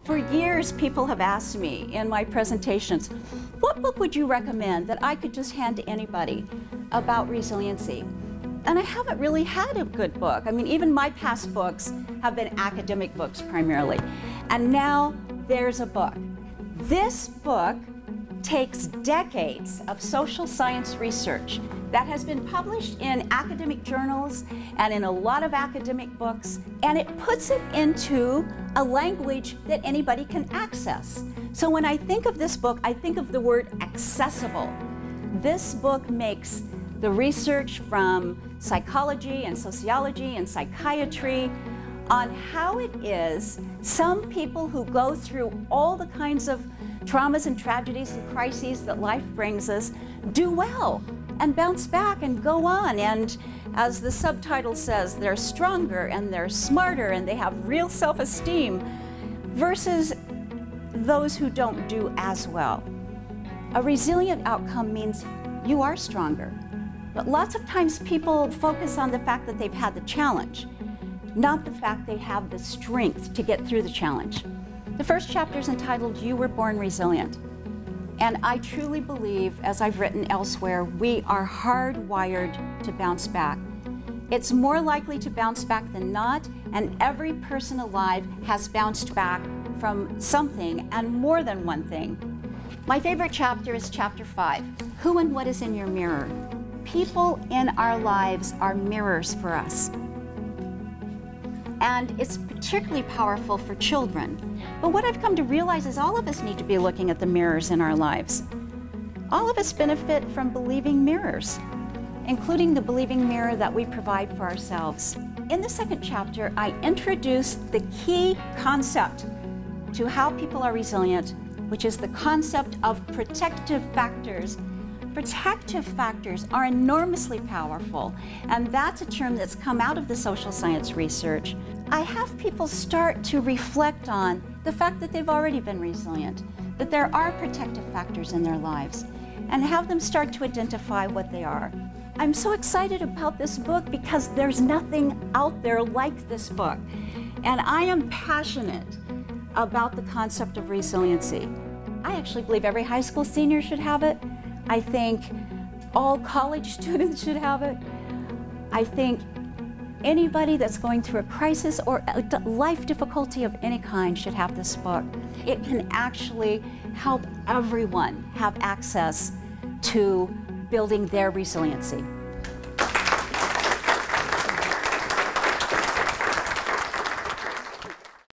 For years, people have asked me in my presentations, what book would you recommend that I could just hand to anybody about resiliency? And I haven't really had a good book. I mean, even my past books have been academic books primarily. And now there's a book. This book takes decades of social science research that has been published in academic journals and in a lot of academic books, and it puts it into a language that anybody can access. So when I think of this book, I think of the word accessible. This book makes the research from psychology and sociology and psychiatry on how it is some people who go through all the kinds of traumas and tragedies and crises that life brings us do well and bounce back and go on. And as the subtitle says, they're stronger and they're smarter and they have real self-esteem versus those who don't do as well. A resilient outcome means you are stronger. But lots of times people focus on the fact that they've had the challenge, not the fact they have the strength to get through the challenge. The first chapter is entitled, You Were Born Resilient. And I truly believe, as I've written elsewhere, we are hardwired to bounce back. It's more likely to bounce back than not, and every person alive has bounced back from something and more than one thing. My favorite chapter is chapter 5, Who and What is in Your Mirror? People in our lives are mirrors for us. And it's particularly powerful for children. But what I've come to realize is all of us need to be looking at the mirrors in our lives. All of us benefit from believing mirrors, including the believing mirror that we provide for ourselves. In the second chapter, I introduce the key concept to how people are resilient, which is the concept of protective factors. Protective factors are enormously powerful, and that's a term that's come out of the social science research. I have people start to reflect on the fact that they've already been resilient, that there are protective factors in their lives, and have them start to identify what they are. I'm so excited about this book because there's nothing out there like this book, and I am passionate about the concept of resiliency. I actually believe every high school senior should have it. I think all college students should have it. I think anybody that's going through a crisis or a life difficulty of any kind should have this book. It can actually help everyone have access to building their resiliency.